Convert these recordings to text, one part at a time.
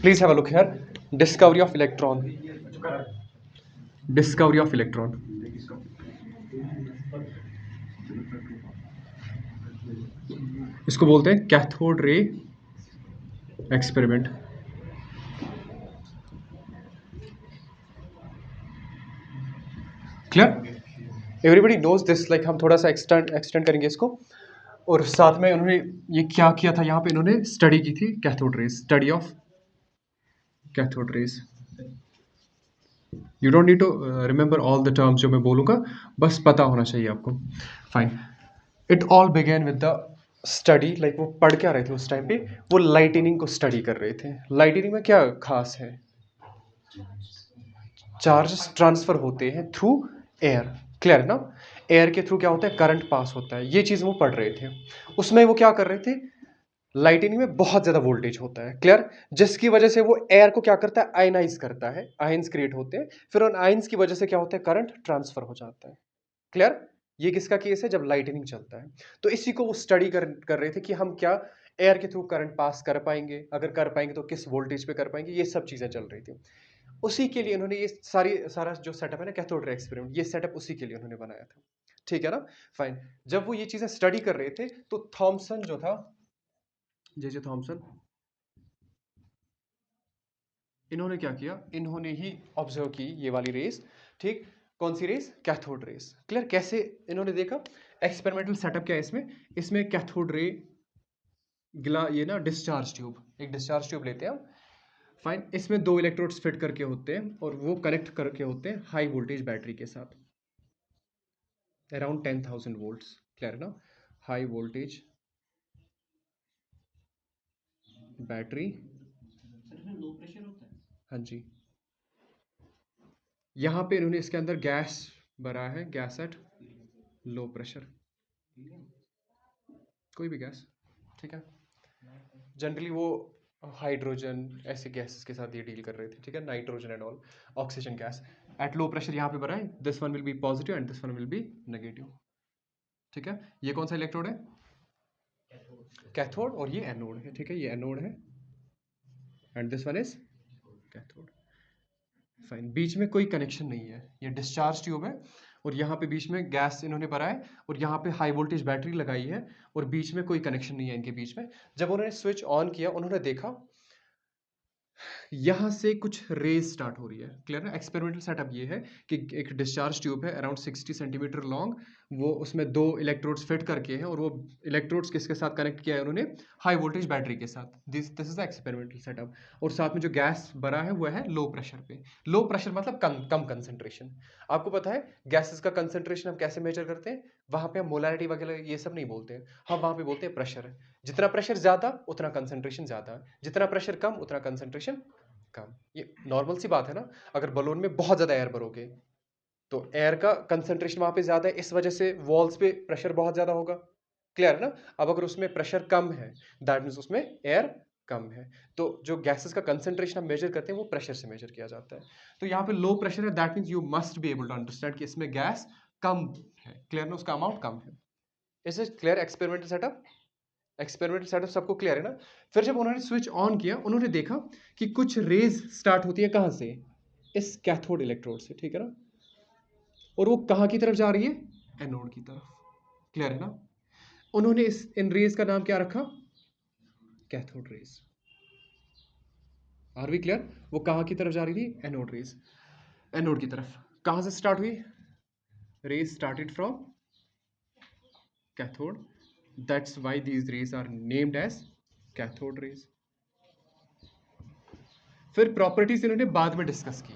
Please have a look here. Discovery of electron. Discovery of electron. इसको बोलते हैं cathode ray experiment. Clear? Everybody knows this. Like हम थोड़ा सा extend करेंगे इसको. और साथ में उन्होंने ये क्या किया था, यहाँ पे इन्होंने स्टडी की थी cathode rays. Study of cathode rays. You don't need to remember all the terms जो मैं बोलूँगा, बस पता होना चाहिए आपको. Fine. It all began with the study. Like वो पढ़ क्या रहे थे उस टाइम पे, वो लाइटनिंग को स्टडी कर रहे थे. लाइटनिंग में क्या खास है? चार्जेस ट्रांसफर होते हैं थ्रू एयर. क्लियर ना? एयर के थ्रू क्या होता है? करंट पास होता है. ये चीज़ वो पढ़ रहे थे. उसमें वो क्या कर रहे थे? लाइटनिंग में बहुत ज़्यादा वोल्टेज होता है. क्लियर? जिसकी वजह से वो एयर को क्या करता है? आयनाइज करता है. आयंस क्रिएट होते हैं. फिर उन आयंस की वजह से क्या होता है? करंट ट्रांसफर हो जाता है. क्लियर? ये किसका केस है? जब लाइटनिंग चलता है. तो इसी को वो स्टडी कर रहे थे कि हम क्या एयर के थ्रू करंट पास कर पाएंगे, अगर कर पाएंगे तो किस वोल्टेज पे कर पाएंगे. ये सब चीज़ें चल रही थी. उसी के लिए उन्होंने ये सारा जो सेटअप है ना कैथोड रे एक्सपेरिमेंट, ये सेटअप उसी के लिए उन्होंने बनाया था. ठीक है ना? फाइन. जब वो ये चीजें स्टडी कर रहे थे तो थॉमसन जो था, जे थॉमसन, इन्होंने क्या किया? इन्होंने ही ऑब्जर्व की ये वाली रेस. ठीक. कौन सी रेस? Cathode rays. क्लियर? कैसे इन्होंने देखा? एक्सपेरिमेंटल सेटअप क्या है इसमें? इसमें कैथोड रे ये ना डिस्चार्ज ट्यूब, एक डिस्चार्ज ट्यूब लेते हैं हम. फाइन. इसमें 2 इलेक्ट्रोड्स फिट करके होते हैं और वो कनेक्ट करके होते हैं हाई वोल्टेज बैटरी के साथ. Around 10,000 volts. क्लियर ना? High voltage battery. हाँ जी. यहाँ पे इन्होंने इसके अंदर गैस भरा है. Gas at low pressure. कोई भी गैस. ठीक है. जनरली वो हाइड्रोजन ऐसे गैसेस के साथ ये डील कर रहे थे. ठीक है. Nitrogen and all. Oxygen gas at low pressure यहाँ पे भरा है. This one will be positive and this one will be negative. ठीक है. ये कौन सा इलेक्ट्रोड है? कैथोड. और ये एनोड है. ठीक है. ये एनोड है and this one is cathode. Fine. बीच में कोई कनेक्शन नहीं है. ये डिस्चार्ज ट्यूब है और यहाँ पे बीच में गैस इन्होंने भरा है और यहाँ पे हाई वोल्टेज बैटरी लगाई है और बीच में कोई कनेक्शन नहीं है इनके बीच में. जब उन्होंने स्विच ऑन किया, उन्होंने देखा यहाँ से कुछ रेज स्टार्ट हो रही है. क्लियर है? एक्सपेरिमेंटल सेटअप ये है कि एक डिस्चार्ज ट्यूब है अराउंड 60 सेंटीमीटर लॉन्ग. वो उसमें 2 इलेक्ट्रोड्स फिट करके हैं और वो इलेक्ट्रोड्स किसके साथ कनेक्ट किया है उन्होंने? हाई वोल्टेज बैटरी के साथ. This is the experimental setup. और साथ में जो गैस भरा है वो है लो प्रेशर पे. लो प्रेशर मतलब कम कम कंसेंट्रेशन. आपको पता है गैसेस का कंसेंट्रेशन हम कैसे मेजर करते हैं? वहां पे हम मोलैरिटी वगैरह ये सब नहीं बोलते हैं. हम वहां पे बोलते हैं प्रेशर. जितना प्रेशर ज्यादा उतना कंसेंट्रेशन ज्यादा, जितना प्रेशर कम उतना कंसेंट्रेशन कम. ये नॉर्मल सी बात है ना. अगर बलून में बहुत ज्यादा एयर भरोगे तो एयर का कंसंट्रेशन वहां पे ज्यादा है, इस वजह से वॉल्स पे प्रेशर बहुत ज्यादा होगा. क्लियर है ना? अब अगर उसमें प्रेशर कम है दैट मींस उसमें एयर कम है. तो जो गैसेस का कंसंट्रेशन हम मेजर करते हैं वो प्रेशर से मेजर किया जाता है. तो यहाँ पे लो प्रेशर है that means you must be able to understand कि इसमें गैस कम है. क्लियर ना? उसका अमाउंट कम है. Is it clear? Experimental setup. Experimental setup सबको क्लियर है ना? फिर जब उन्होंने स्विच ऑन किया, उन्होंने देखा कि कुछ रेज स्टार्ट होती है. कहां से? इस कैथोड इलेक्ट्रोड से. ठीक है ना? और वो कहां की तरफ जा रही है? एनोड की तरफ. क्लियर है ना? उन्होंने इन रेज का नाम क्या रखा? Cathode rays. Are we clear? वो कहां की तरफ जा रही थी? Anode rays. एनोड की तरफ. कहां से स्टार्ट हुई? Rays started from cathode. That's why these rays are named as cathode rays. फिर प्रॉपर्टीज इन्होंने बाद में डिस्कस की.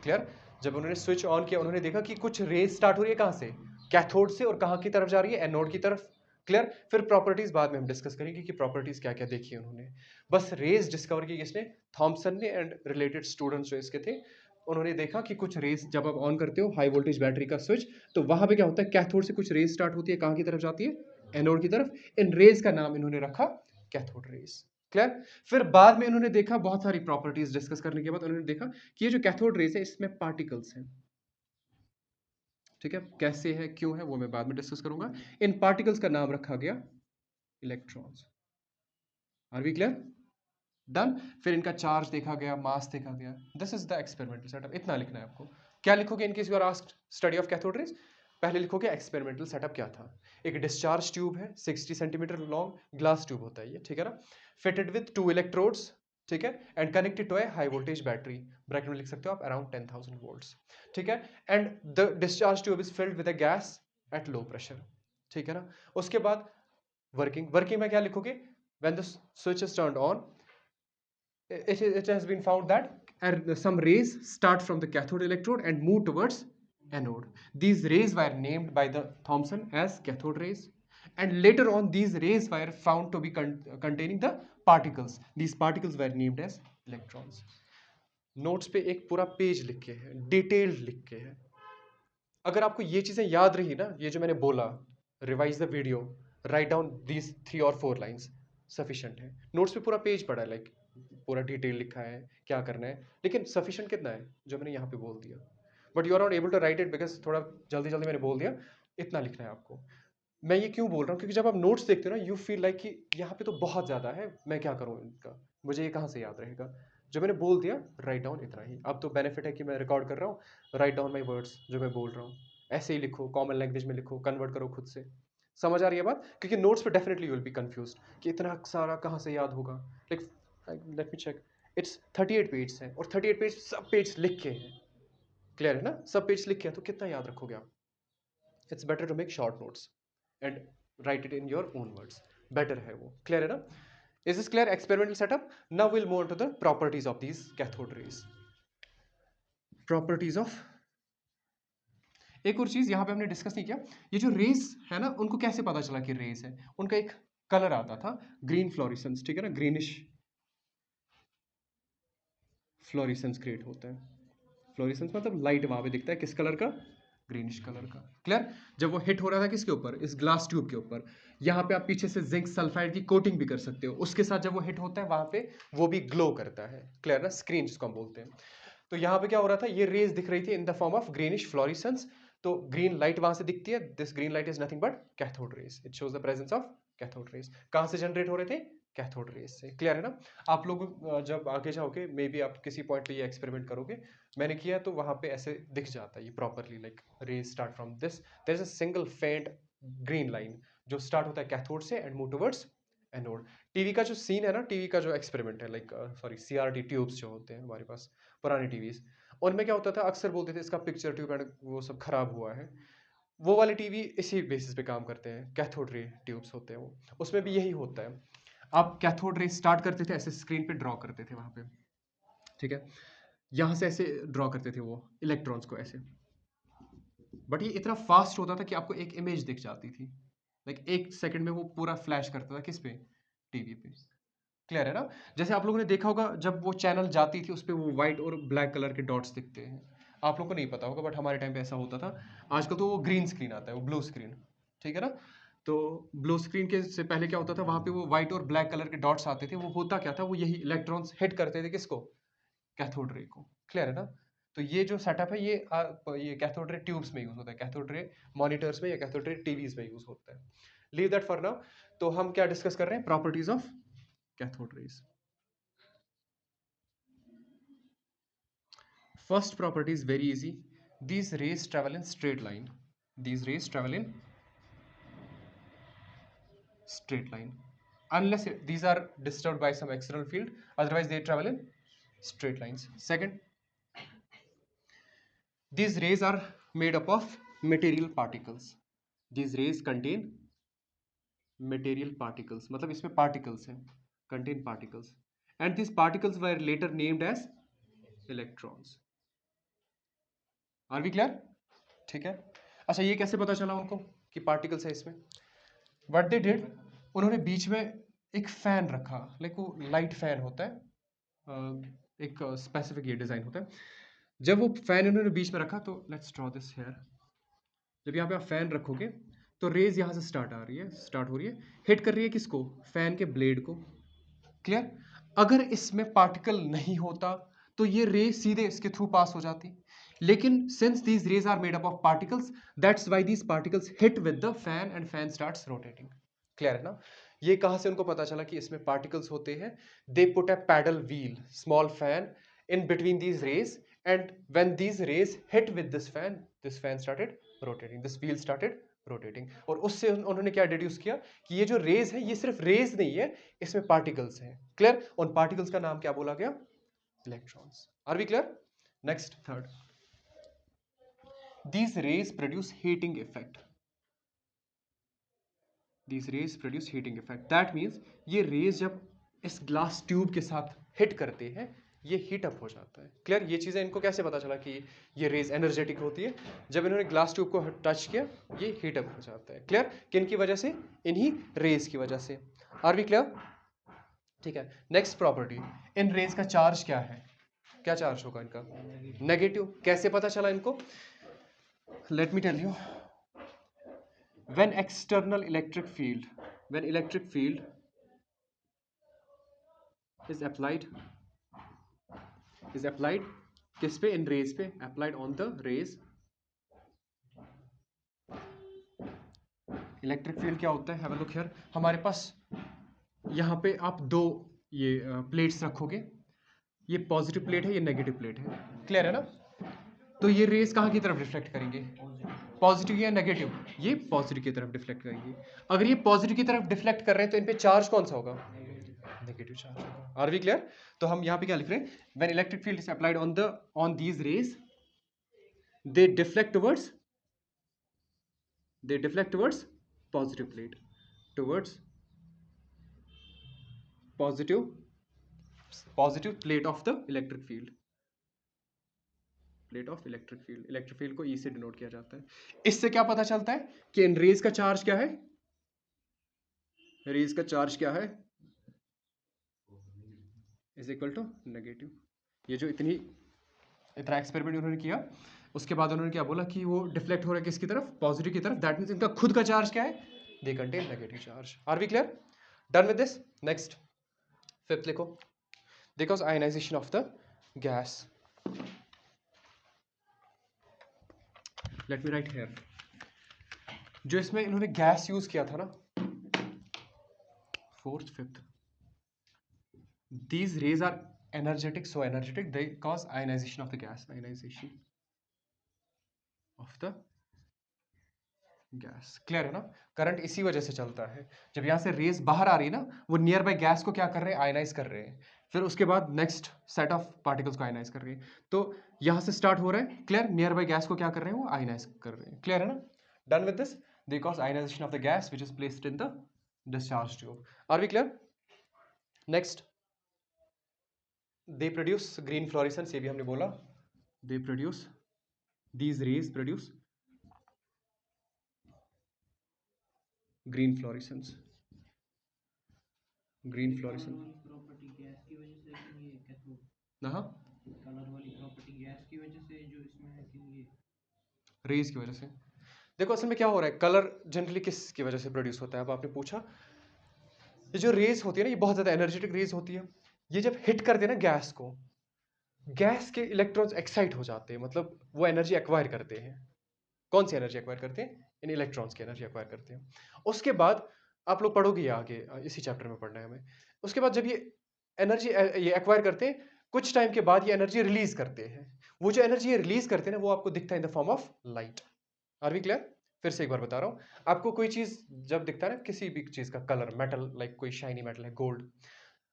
क्लियर? जब उन्होंने स्विच ऑन किया, उन्होंने देखा कि कुछ रेज स्टार्ट हो रही है. कहां से? कैथोड से. और कहां की तरफ जा रही है? एनोड की तरफ. क्लियर? फिर प्रॉपर्टीज बाद में हम डिस्कस करेंगे कि प्रॉपर्टीज क्या क्या देखी उन्होंने. बस रेज डिस्कवर की किसने? थॉमसन ने एंड रिलेटेड स्टूडेंट्स जो इसके थे. उन्होंने देखा कि कुछ रेज जब आप ऑन करते हो हाई वोल्टेज बैटरी का स्विच, तो वहां पे क्या होता है? कैथोड से कुछ रेज स्टार्ट होती है. कहां की तरफ जाती है? एनोड की तरफ. इन रेज का नाम इन्होंने रखा कैथोड रेज. क्लियर? फिर बाद में इन्होंने देखा, बहुत सारी प्रॉपर्टीज डिस्कस करने के बाद उन्होंने देखा कि ये जो कैथोड रेज है इसमें पार्टिकल्स हैं. ठीक है. कैसे है, क्यों है, वो मैं बाद में डिस्कस करूंगा. इन पार्टिकल्स का नाम रखा गया electrons. Are we clear? Done. फिर इनका चार्ज देखा गया, मास देखा गया। This is the experimental setup. इतना लिखना है आपको। क्या लिखोगे in case you are asked study of cathode rays? पहले लिखोगे एक्सपेरिमेंटल सेटअप क्या था। एक डिस्चार्ज ट्यूब है 60 सेंटीमीटर लॉन्ग, ग्लास ट्यूब होता है ये, ठीक है ना, फिटेड विद 2 इलेक्ट्रोड्स, ठीक है, and connected to a high voltage battery, bracket में लिख सकते हो आप अराउंड 10,000 वोल्ट्स, ठीक है, and the discharge tube is filled with a gas at low pressure, ठीक है ना। उसके बाद वर्किंग में क्या लिखोगे? When the switch is turned on, it has been found that some rays start from the cathode electrode and move towards anode. These rays were named by the Thomson as cathode rays, and later on these rays were found to be containing the particles. These particles were named as electrons. Notes पे एक पूरा page लिख के है, detailed लिख के है। अगर आपको ये चीजें याद रही ना, ये जो मैंने बोला, revise the video, write down these 3 और 4 लाइंस, सफिशिएंट है। नोट्स पे पूरा पेज पड़ा है, लाइक पूरा डिटेल लिखा है क्या करना है, लेकिन सफिशिएंट कितना है जो मैंने यहाँ पे बोल दिया। But you are not able to write it because थोड़ा जल्दी जल्दी मैंने बोल दिया। इतना लिखना है आपको। मैं ये क्यों बोल रहा हूँ, क्योंकि जब आप नोट्स देखते हो ना, यू फील लाइक कि यहाँ पे तो बहुत ज़्यादा है, मैं क्या करूँ इनका, मुझे ये कहाँ से याद रहेगा। जो मैंने बोल दिया, राइट डाउन इतना ही। अब तो बेनिफिट है कि मैं रिकॉर्ड कर रहा हूँ, राइट डाउन माई वर्ड्स जो मैं बोल रहा हूँ, ऐसे ही लिखो, कॉमन लैंग्वेज में लिखो, कन्वर्ट करो खुद से। समझ आ रही है बात? क्योंकि नोट्स पे definitely you will be confused कि इतना सारा कहाँ से याद होगा। Like let me check, it's 38 page है, और 38 पेज सब पेज लिख के हैं। क्लियर है ना? सब पेज लिख के हैं तो कितना याद रखोगे आप? It's better to make short notes and write it in your own words. Better है वो। क्लियर है ना? Is this clear? Experimental setup. Now will move on to the properties of these cathode rays. Properties of, एक और चीज यहां पे हमने डिस्कस नहीं किया, ये जो रेस है ना, उनको कैसे पता चला कि रेस है? उनका एक कलर आता था, ग्रीन फ्लोरिसेंस, ठीक है ना, ग्रीनिश फ्लोरिसेंस क्रिएट होता है। फ्लोरिसेंस मतलब लाइट वहां पे दिखता है, किस कलर का? ग्रीनिश कलर का। क्लियर? जब वो हिट हो रहा था किसके ऊपर? इस ग्लास ट्यूब के ऊपर। यहाँ पे आप पीछे से जिंक सल्फाइड की कोटिंग भी कर सकते हो, उसके साथ जब वो हिट होता है वहां पे वो भी ग्लो करता है। क्लियर ना? स्क्रीन जिसको हम बोलते हैं। तो यहाँ पे क्या हो रहा था, ये रेज दिख रही थी इन the form of greenish florescence. तो ग्रीन लाइट वहां से दिखती है, this green light is nothing but cathode rays. It shows the presence of cathode raise. कहां से जनरेट हो रहे थे? कैथोड रेज से। क्लियर है ना? आप लोग जब आगे जाओगे, मे बी आप किसी पॉइंट पे ये एक्सपेरिमेंट करोगे, मैंने किया तो वहां पे ऐसे दिख जाता है ये properly, like rays start from this, there is a single faint green line जो स्टार्ट होता है कैथोड से and move towards anode. TV का जो सीन है ना, टीवी का जो एक्सपेरिमेंट है, लाइक सॉरी सीआरटी ट्यूब्स जो होते हैं हमारे पास, पुराने टीवीज, उनमें क्या होता था, अक्सर बोलते थे इसका पिक्चर ट्यूब एंड वो सब खराब हुआ है। वो वाले टीवी इसी बेसिस पे काम करते हैं, कैथोड रे ट्यूब्स होते हैं वो, उसमें भी यही होता है। आप कैथोड रे स्टार्ट करते थे, ऐसे स्क्रीन पे ड्रॉ करते थे वहां पे, ठीक है, यहां से ऐसे ड्रॉ करते थे वो इलेक्ट्रॉन्स को ऐसे। बट ये इतना फास्ट होता था कि आपको एक इमेज दिख जाती थी, लाइक एक सेकंड में वो पूरा फ्लैश करता था किस पे? टीवी पे। क्लियर है ना? जैसे आप लोगों ने देखा होगा, जब वो चैनल जाती थी उस पे वो व्हाइट और ब्लैक कलर के डॉट्स दिखते हैं। आप लोगों को नहीं पता होगा बट हमारे टाइम पे ऐसा होता था। आजकल तो वो ग्रीन स्क्रीन आता है, वो ब्लू स्क्रीन, ठीक है ना। तो ब्लू स्क्रीन के से पहले क्या होता था, वहां पे वो व्हाइट और ब्लैक कलर के डॉट्स आते थे। वो होता क्या था, वो यही इलेक्ट्रॉन्स हिट करते थे किसको? कैथोड रे को। क्लियर है ना? तो ये जो सेटअप है ये कैथोड रे ट्यूब्स में यूज होता है, कैथोड रे मॉनिटर्स में या कैथोड रे टीवीज में यूज होता है। Leave that for now. तो हम क्या डिस्कस कर रहे हैं? Properties of cathode raise. First property is very easy. These rays travel in straight line. These rays travel in straight line. Unless these are disturbed by some external field, otherwise they travel in straight lines. Second, these rays are made up of material particles. These rays contain material particles. मतलब इसमें particles हैं, contain particles. And these particles were later named as electrons. Are we clear? ठीक है। अच्छा, ये कैसे पता चला उनको कि पार्टिकल्स है इसमें? व्हाट दे डिड, उन्होंने बीच में एक फैन रखा, लाइक वो लाइट फैन होता है, एक स्पेसिफिक ये डिजाइन होता है। जब वो फैन उन्होंने बीच में रखा, तो लेट्स ड्रॉ दिस हियर। जब यहाँ पे आप फैन रखोगे तो रेज यहाँ से स्टार्ट आ रही है, स्टार्ट हो रही है, हिट कर रही है किसको? फैन के ब्लेड को। क्लियर? अगर इसमें पार्टिकल नहीं होता तो ये रे सीधे इसके थ्रू पास हो जाती, लेकिन since these rays are made up of particles, that's why these particles hit with the fan and fan starts rotating. Clear है ना? ये कहाँ से उनको पता चला कि इसमें पार्टिकल्स होते हैं? They put a paddle wheel, small fan in between these rays, and when these rays hit with this fan started rotating, this wheel started rotating. और उससे उन्होंने क्या डिड्यूस किया कि ये जो रेज है ये सिर्फ रेज नहीं है, इसमें पार्टिकल्स हैं. क्लियर? उन पार्टिकल्स का नाम क्या बोला गया? Electrons. Are we clear? Next, third, these rays produce heating effect. These rays produce heating effect. That means ये रेज जब इस ग्लास ट्यूब के साथ हिट करते हैं ये हीट अप हो जाता है. क्लियर? ये चीज़ें इनको कैसे पता चला कि ये रेज एनर्जेटिक होती है? जब इन्होंने ग्लास ट्यूब को टच किया ये हीट अप हो जाता है. क्लियर? किन की वजह से? इन्हीं रेज की वजह से. Are we clear? ठीक है. नेक्स्ट प्रॉपर्टी, इन रेज का चार्ज क्या है? क्या चार्ज होगा इनका? नेगेटिव. कैसे पता चला इनको? Let me tell you. when electric field is applied किस पे? इन रेज पे. applied on the rays. Electric field क्या होता है? Have a look here. हमारे पास यहाँ पे आप दो ये प्लेट्स रखोगे. ये पॉजिटिव प्लेट है, ये नेगेटिव प्लेट है. क्लियर है ना? तो ये रेज कहाँ की तरफ रिफ्लेक्ट करेंगे? पॉजिटिव या नेगेटिव? ये पॉजिटिव की तरफ डिफ्लेक्ट करेंगे. अगर ये पॉजिटिव की तरफ डिफ्लेक्ट कर रहे हैं तो इन पे चार्ज कौन सा होगा? नेगेटिव चार्ज होगा. Are we clear? तो हम यहाँ पे क्या लिख रहे हैं? When electric field is applied on these rays they deflect towards positive plate, towards positive plate of the electric field. Plate of electric field को ई से डिनोट किया जाता है. इससे क्या पता चलता है कि इन रेज का चार्ज क्या है? रेज का चार्ज क्या है? Is equal to negative. ये जो इतना एक्सपेरिमेंट उन्होंने किया उसके बाद उन्होंने क्या बोला कि वो डिफ्लेक्ट हो रहा है किसकी तरफ? पॉजिटिव की तरफ. दैट मींस इनका खुद का चार्ज क्या है? They contain negative charge. Are we clear? Done with this. Next, fifth लिखो. Because ionization of the gas. Let me write here. जो इसमें इन्होंने गैस यूज किया था ना, fourth fifth, these rays are energetic, so energetic they cause ionization of the gas. Ionization of the gas. Clear है ना? Current इसी वजह से चलता है. जब यहाँ से रेज बाहर आ रही है ना, वो नियर बाय गैस को क्या कर रहे हैं? आयनाइज कर रहे हैं. फिर उसके बाद नेक्स्ट सेट ऑफ पार्टिकल्स को आयनाइज कर रहे हैं. तो यहाँ से स्टार्ट हो रहा है. क्लियर? नियर बाय गैस को क्या कर रहे हैं? वो आयनाइज कर रहे हैं. क्लियर है ना? Done with this. They cause ionisation of the gas which is placed in the discharge tube. Are we clear? Next, they produce green fluorescence. ये भी हमने बोला. they produce, these rays produce green fluorescence. green fluorescence property gas की वजह से ये cathode, हाँ, colour वाली प्रॉपर्टी गैस की वजह से जो इसमें है कि ये रेज की वजह से. देखो असल में क्या हो रहा है, कलर जनरली किस की वजह से प्रोड्यूस होता है? अब आपने पूछा, ये जो रेज होती है ना, ये बहुत ज्यादा एनर्जेटिक रेज होती है. ये जब हिट करते हैं ना गैस को, गैस के इलेक्ट्रॉन्स एक्साइट हो जाते हैं, मतलब वो एनर्जी एक्वायर करते हैं. कौन सी एनर्जी एक्वायर करते हैं? इन इलेक्ट्रॉन्स की एनर्जी एक्वायर करते हैं. उसके बाद आप लोग पढ़ोगे आगे, इसी चैप्टर में पढ़ना है हमें. उसके बाद जब ये एनर्जी ये एक्वायर करते हैं, कुछ टाइम के बाद ये एनर्जी रिलीज करते हैं. वो जो एनर्जी ये रिलीज करते हैं ना, वो आपको दिखता है in the form of light. Are we clear? फिर से एक बार बता रहा हूँ. आपको कोई चीज जब दिखता है ना, किसी भी चीज का कलर, मेटल, लाइक कोई शाइनी मेटल है, गोल्ड,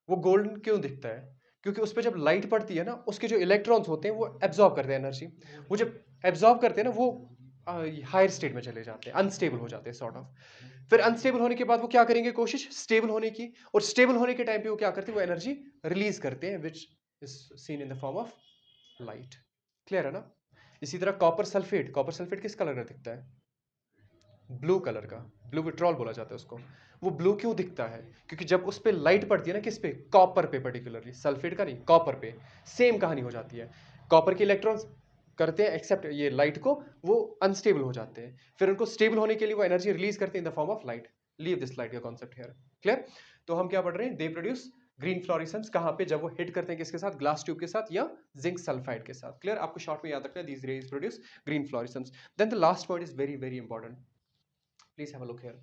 वो गोल्डन क्यों दिखता है? क्योंकि उस पर जब लाइट पड़ती है ना, उसके जो इलेक्ट्रॉन्स होते हैं वो एब्जॉर्ब करते हैं एनर्जी. वो जब एब्जॉर्ब करते हैं ना, वो हायर स्टेट में चले जाते हैं, अनस्टेबल हो जाते हैं सॉर्ट ऑफ. फिर अनस्टेबल होने के बाद वो क्या करेंगे? कोशिश स्टेबल होने की. और स्टेबल होने के टाइम पे वो क्या करते हैं? वो एनर्जी रिलीज करते हैं, which is seen in the form of light. Clear है ना? इसी तरह कॉपर सल्फेट किस कलर का दिखता है? ब्लू कलर का. ब्लू विट्रॉल बोला जाता है उसको. वो ब्लू क्यों दिखता है? क्योंकि जब उस पे लाइट पड़ती है ना, किस पे? कॉपर पे, पर्टिकुलरली सल्फेट का नहीं, कॉपर पे. सेम कहानी हो जाती है. कॉपर के इलेक्ट्रॉन्स करते हैं एक्सेप्ट ये लाइट को, वो अनस्टेबल हो जाते हैं. फिर उनको स्टेबल होने के लिए वो एनर्जी रिलीज करते हैं इन the form of light. Leave this light का कॉन्सेप्ट हियर. क्लियर? तो हम क्या पढ़ रहे हैं? They produce green fluorescence. कहां पे? जब वो हिट करते हैं किसके साथ? ग्लास ट्यूब के साथ या जिंक सल्फाइड के साथ. क्लियर? आपको शॉर्ट में याद रखना है, these rays produce green fluorescence. Then the last point is very very important. Please have a look here.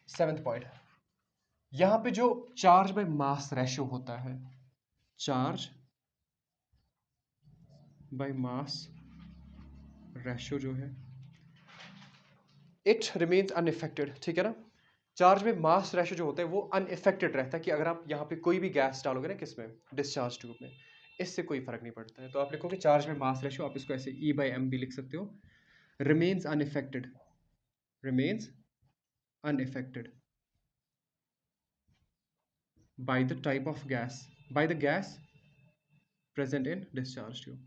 Seventh point. यहां पे जो चार्ज बाय मास रेशियो होता है, चार्ज बाय मास रेशियो जो है, इट रिमेन्स अनइफेक्टेड, ठीक है ना। चार्ज में मास रेशियो जो होता है वो अनइफेक्टेड रहता है कि अगर आप यहाँ पे कोई भी गैस डालोगे ना, किसमें, डिस्चार्ज ट्यूब में, इससे कोई फर्क नहीं पड़ता है। तो आप लिखोगे चार्ज में मास रेशियो, आप इसको ऐसे E/m भी लिख सकते हो, remains unaffected, remains unaffected by the type of gas, by the gas present in discharge tube,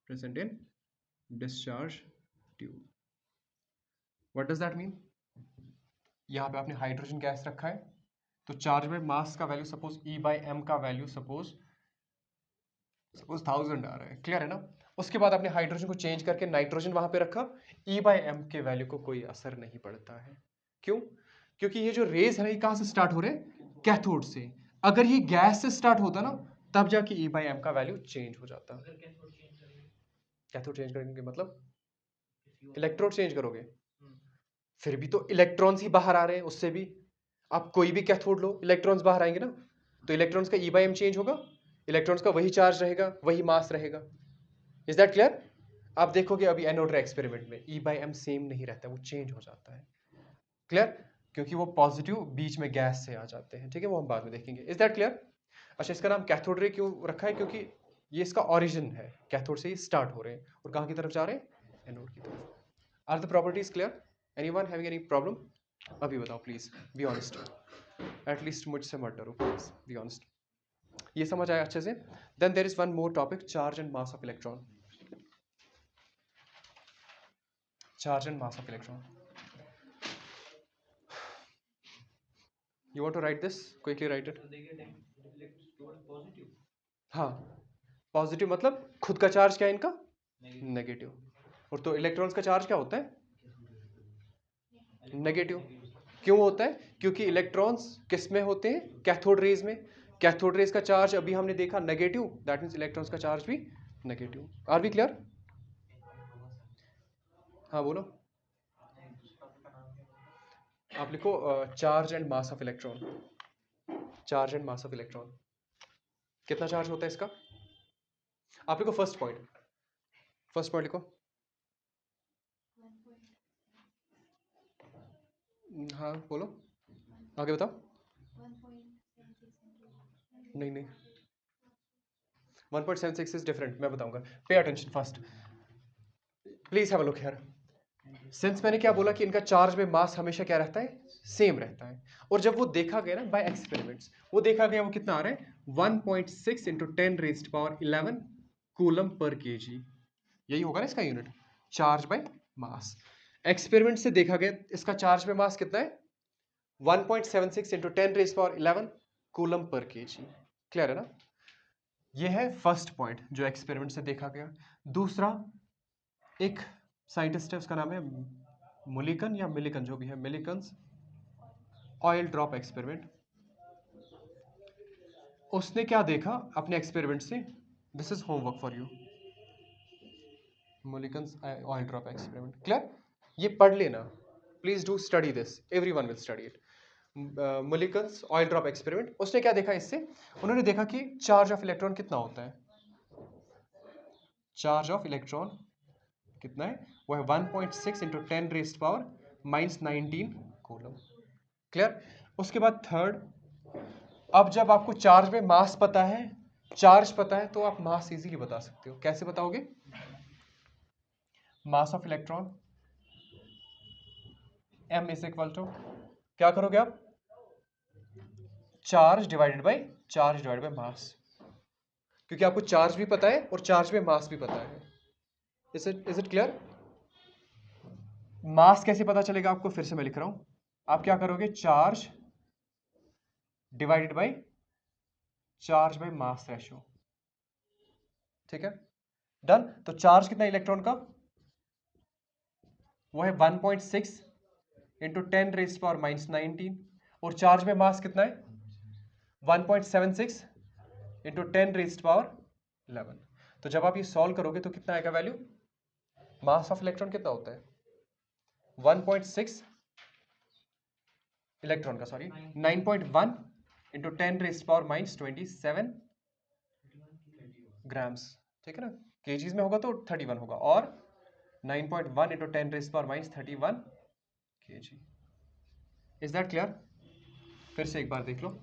present in discharge tube. What does that mean? यहाँ पे आपने हाइड्रोजन गैस रखा है, तो चार्ज में मास का वैल्यू सपोज E/m का वैल्यू सपोज 1000 आ रहा है, क्लियर है ना। उसके बाद आपने हाइड्रोजन को चेंज करके नाइट्रोजन वहां पे रखा, E/m के वैल्यू को कोई असर नहीं पड़ता है। क्यों? क्योंकि ये जो रेज है ना, ये कहां से स्टार्ट हो रहे हैं, कैथोड से। अगर ये गैस से स्टार्ट होता ना, तब जाके E/m का वैल्यू चेंज हो जाता। अगर कैथोड चेंज करेंगे, कैथोड चेंज करने के मतलब किसी और इलेक्ट्रोड चेंज करोगे, हम्म, फिर भी तो इलेक्ट्रॉन्स ही बाहर आ रहे हैं उससे भी। आप कोई भी कैथोड लो, इलेक्ट्रॉन्स बाहर आएंगे ना, तो इलेक्ट्रॉन्स का E/m चेंज होगा, इलेक्ट्रॉन्स का वही चार्ज रहेगा, वही मास रहेगा। Is that clear? आप देखोगे अभी एनोड रे एक्सपेरिमेंट में E/m सेम नहीं रहता, वो चेंज हो जाता है, क्लियर, क्योंकि वो पॉजिटिव बीच में गैस से आ जाते हैं, ठीक है, वो हम बाद में देखेंगे। Is that clear? अच्छा, इसका नाम कैथोड रे क्यों रखा है? क्योंकि ये इसका ओरिजिन है, कैथोड से ही स्टार्ट हो रहे हैं और कहाँ की तरफ जा रहे हैं, एनोड की तरफ। Are the properties clear? Anyone having any problem? अभी बताओ प्लीज, बी ऑनेस्ट, एटलीस्ट मुझसे मत डरो, प्लीज बी ऑनेस्ट। ये समझ आया अच्छे से? Then there is one more topic, charge and mass of electron. Charge and mass of electron, you want to write this, quickly write it. तो देखिए इलेक्ट्रोड पॉजिटिव, हाँ, पॉजिटिव मतलब खुद का चार्ज क्या है इनका, नेगेटिव, नेगेटिव, और तो इलेक्ट्रॉन्स का चार्ज क्या होता है, नेगेटिव। क्यों होता है? क्योंकि इलेक्ट्रॉन्स किस में होते हैं, कैथोड रेज में। कैथोड रेज का चार्ज अभी हमने देखा नेगेटिव, दैट मींस इलेक्ट्रॉन्स का चार्ज भी नेगेटिव। Are we clear? हाँ बोलो, आप लिखो charge and mass of electron, charge and mass of electron, कितना चार्ज होता है इसका। आप लिखो फर्स्ट पॉइंट, फर्स्ट पॉइंट लिखो। हाँ बोलो, आगे बताओ। नहीं नहीं, 1.76 इज डिफरेंट, मैं बताऊंगा। Pay attention first, please have a look here. Since मैंने क्या बोला कि इनका चार्ज में मास हमेशा क्या रहता है, सेम रहता है। और जब वो देखा गया ना बाय एक्सपेरिमेंट्स, वो देखा गया वो कितना आ रहा है, 1.6 इंटू 10⁻11 कूलम पर केजी, यही होगा ना इसका unit, charge by mass. Experiment से देखा गया इसका चार्ज में मास कितना है, 1.76 into 10⁻11 coulomb per KG, clear है ना। ये है फर्स्ट पॉइंट जो एक्सपेरिमेंट से देखा गया। दूसरा, एक साइंटिस्ट है, उसका नाम है मुलिकन या मिलिकन, जो भी है, मिलिकन्स ऑयल ड्रॉप एक्सपेरिमेंट। उसने क्या देखा अपने एक्सपेरिमेंट से, this is homework for you, Millikan's oil drop experiment, clear, ये पढ़ लेना, please do study this, everyone will study it. Millikan's oil drop experiment, उसने क्या देखा इससे, उन्होंने देखा कि चार्ज ऑफ इलेक्ट्रॉन कितना होता है, चार्ज ऑफ इलेक्ट्रॉन कितना है, वो है 1.6 इंटू 10⁻⁻19 कूलम, क्लियर। उसके बाद थर्ड, अब जब आपको चार्ज में मास पता है, चार्ज पता है, तो आप मास इजीली बता सकते हो। कैसे बताओगे, mass of electron m is equal to, क्या करोगे आप, चार्ज डिवाइडेड बाय मास, क्योंकि आपको चार्ज भी पता है और चार्ज में मास भी पता है। Is it clear? मास कैसे पता चलेगा आपको, फिर से मैं लिख रहा हूं, आप क्या करोगे, charge divided by charge by mass ratio, ठीक है, डन। तो चार्ज कितना इलेक्ट्रॉन का, वो है 1.6 इंटू 10⁻⁻19, और चार्ज में मास कितना है, 1.76 इंटू 10⁻11। तो जब आप ये सॉल्व करोगे तो कितना आएगा वैल्यू, मास ऑफ इलेक्ट्रॉन कितना होता है, 1.6 इलेक्ट्रॉन का, सॉरी, 9.1 इंटू 10⁻⁻27 ग्राम्स, ठीक है ना, केजीज में होगा तो 31 होगा, और 9.1 into 10⁻31 KG. Is that clear? फिर से एक बार देख लो।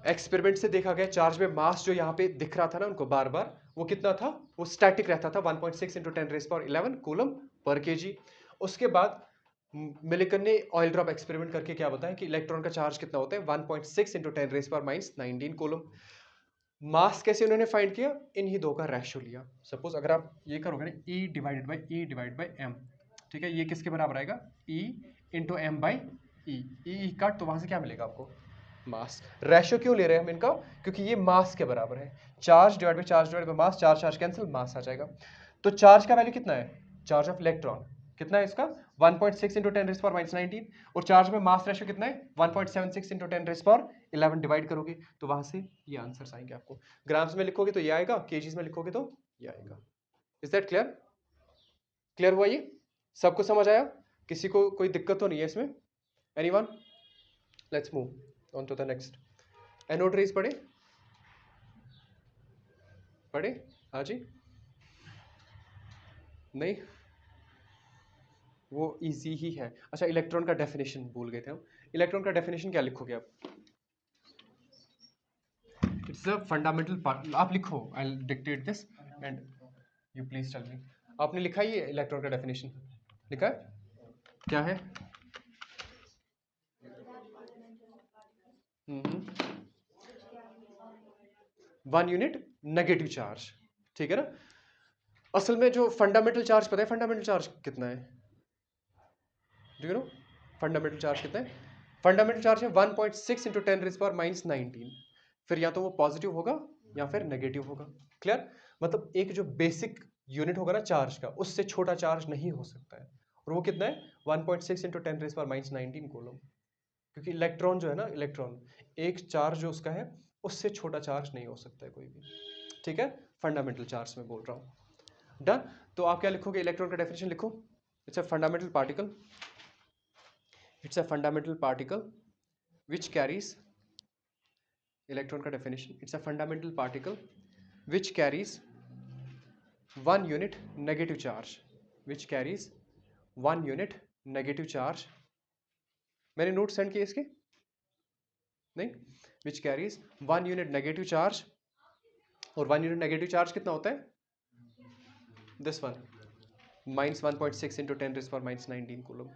एक्सपेरिमेंट से देखा गया चार्ज में मास जो यहाँ पे दिख रहा था ना उनको बार बार, वो कितना था, वो स्टैटिक रहता था 1.6 इंटू 10⁻11 कूलम पर केजी। उसके बाद मिलिकन ने ऑयल ड्रॉप एक्सपेरिमेंट करके क्या बताया कि इलेक्ट्रॉन का चार्ज कितना होता है, 1.6 इंटू 10⁻19 कूलम। मास कैसे उन्होंने फाइंड किया, इन ही दो का रेशियो लिया। सपोज अगर आप ये करोगे ना, E डिवाइडेड बाई M, ठीक है, ये किसके बराबर आएगा, E into M by E, ई काट, तो वहां से क्या मिलेगा आपको, मास। रेशियो क्यों ले रहे हैं हम इनका, क्योंकि ये मास के बराबर है, charge divide by mass, charge charge cancel, mass आ जाएगा। तो चार्ज का वैल्यू कितना है, चार्ज ऑफ इलेक्ट्रॉन कितना है इसका, 1.6 इंटू 10⁻19, और चार्ज में मास रेशियो कितना है, 1.76 इंटू 10⁻11 डिवाइड करोगे तो वहां से ये आंसर आएंगे आपको। ग्राम्स में लिखोगे तो ये आएगा, केजीज में लिखोगे तो ये आएगा। Is that clear? क्लियर हुआ ये, सबको समझ आया, किसी को कोई दिक्कत तो नहीं है इसमें, anyone? Let's move on to the next. Anode rays पढ़े, पढ़े हाँ जी, नहीं, वो इजी ही है। अच्छा, इलेक्ट्रॉन का डेफिनेशन भूल गए थे हम, इलेक्ट्रॉन का डेफिनेशन क्या लिखोगे आप, इट्स अ फंडामेंटल पार्ट, आप लिखो, I will dictate this and you please tell me. आपने लिखा ही है इलेक्ट्रॉन का डेफिनेशन, लिखा है, क्या है? वन यूनिट नेगेटिव चार्ज, ठीक है ना। असल में जो फंडामेंटल चार्ज, पता है फंडामेंटल चार्ज कितना है, do you know fundamental charge कितना है? फंडामेंटल चार्ज है 1.6 इंटू 10⁻19। फिर या तो वो पॉजिटिव होगा या फिर नेगेटिव होगा। क्लियर? मतलब एक जो बेसिक यूनिट होगा ना चार्ज का, उससे छोटा चार्ज नहीं हो सकता है, और वो कितना है, 1.6 इंटू 10⁻19 कूलम। क्योंकि इलेक्ट्रॉन जो है ना, इलेक्ट्रॉन एक चार्ज जो उसका है, उससे छोटा चार्ज नहीं हो सकता है कोई भी, ठीक है, फंडामेंटल चार्ज में बोल रहा हूँ। डन। तो आप क्या लिखोगे, इलेक्ट्रॉन का डेफिनेशन लिखो, it's a fundamental particle, it's a fundamental particle which carries, electron का definition, it's a fundamental particle which carries one unit negative charge, which carries one unit negative charge। मैंने note send किए इसके, नहीं, which carries one unit negative charge, और one unit negative charge कितना होता है, this one, -1.6 into 10⁻19 coulomb,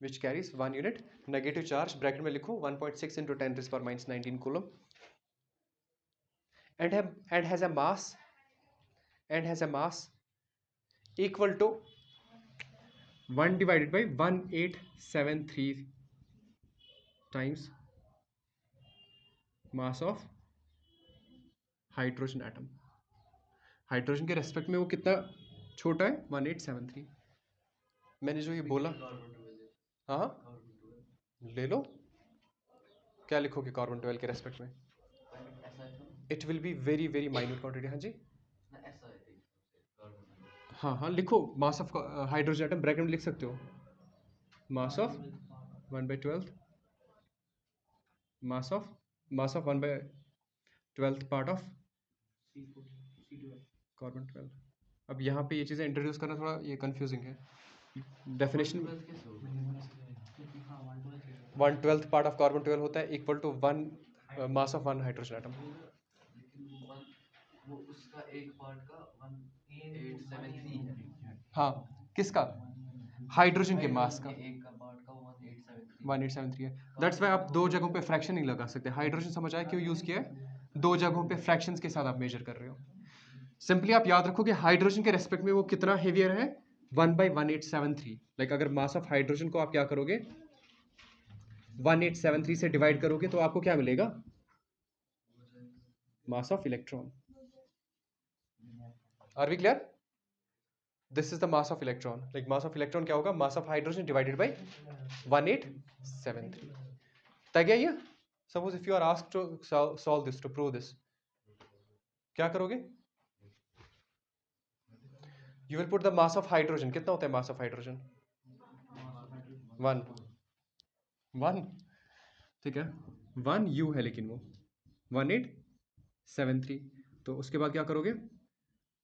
which carries one unit negative charge, bracket में लिखो 1.6 into 10⁻19 coulomb, and has a mass equal to 1 divided by 1873 times mass of hydrogen atom. Hydrogen के respect में वो कितना छोटा है, 1873। मैंने जो ये बोला, हाँ ले लो, क्या लिखोगे कार्बन 12 के रेस्पेक्ट में, it will be very very minute quantity. हाँ जी, हाँ हाँ लिखो, मास ऑफ हाइड्रोजन एटम ब्रैकेट में लिख सकते हो, mass of 1/12, mass of 1/12 part of carbon 12। अब यहाँ पे ये चीज़ें इंट्रोड्यूस करना थोड़ा ये कंफ्यूजिंग है। डेफिनेशन 1/12 पार्ट ऑफ कार्बन 12 होता है equal to 1 mass of 1 hydrogen atom. वो उसका एक पार्ट का 1873 है। हाँ, किसका, हाइड्रोजन के मास का, एक का पार्ट का 1873 1873 है। दैट्स वाई आप दो जगहों पे फ्रैक्शन नहीं लगा सकते। हाइड्रोजन समझ आया क्यों यूज़ किया है, दो जगहों पे फ्रैक्शंस के साथ आप मेजर कर रहे हो। सिंपली आप याद रखो कि हाइड्रोजन के रेस्पेक्ट में वो कितना हेवियर है, 1/1873। लाइक अगर मास ऑफ हाइड्रोजन को आप क्या करोगे, 1873 से डिवाइड करोगे तो आपको क्या मिलेगा, mass of electron. Are we clear? This is the mass of electron. Like mass of electron क्या होगा, mass of hydrogen divided by 1873। तय गया ये? Suppose if you are asked to solve this, to prove this, क्या करोगे, you will put the mass of hydrogen, कितना होता है मास ऑफ हाइड्रोजन, 1 1 ठीक है, 1U है लेकिन वो 1873। तो उसके बाद क्या करोगे,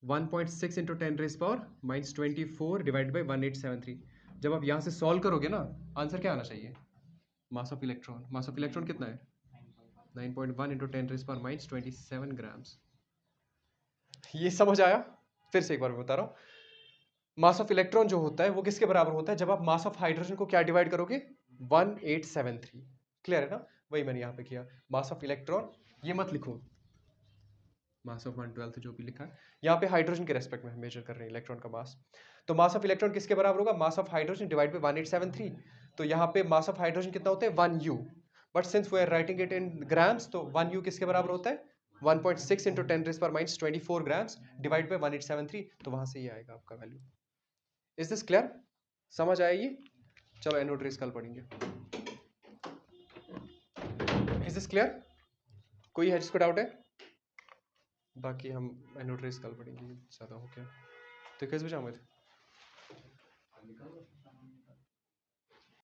1.6 इंटू 10⁻⁻24 डिवाइड बाई 1873। जब आप यहाँ से सॉल्व करोगे ना, आंसर क्या आना चाहिए, मास of electron. Mass of electron कितना है, 9.1 इंटू 10⁻⁻27 ग्राम्स। ये समझ आया? फिर से एक बार मैं बता रहा हूँ, मास ऑफ इलेक्ट्रॉन जो होता है वो किसके बराबर होता है, जब आप मास ऑफ हाइड्रोजन को क्या डिवाइड करोगे, 1873। क्लियर है ना? वही मैंने यहाँ पे किया, मास ऑफ इलेक्ट्रॉन, ये मत लिखो मास ऑफ 1/12 जो भी लिखा है, यहाँ पे हाइड्रोजन के रेस्पेक्ट में हम मेजर कर रहे हैं इलेक्ट्रॉन का मास। तो मास ऑफ इलेक्ट्रॉन किसके बराबर होगा, mass of hydrogen divide by 1873। तो यहाँ पे मास ऑफ हाइड्रोजन कितना होता है, 1U, but since we are writing it in grams, तो 1U किसके बराबर होता है, 1.6 इंटू 10⁻⁻24 ग्राम्स डिवाइड बाई 1873। तो वहां से ये आएगा आपका वैल्यू। Is this clear? समझ आया ये? चलो एनोड रेस कल पढ़ेंगे। Is this clear? कोई है जिसको डाउट है? बाकी हम एनोड रेस कल पढ़ेंगे, ज़्यादा हो गया। तो किस बजे आऊँ मैं?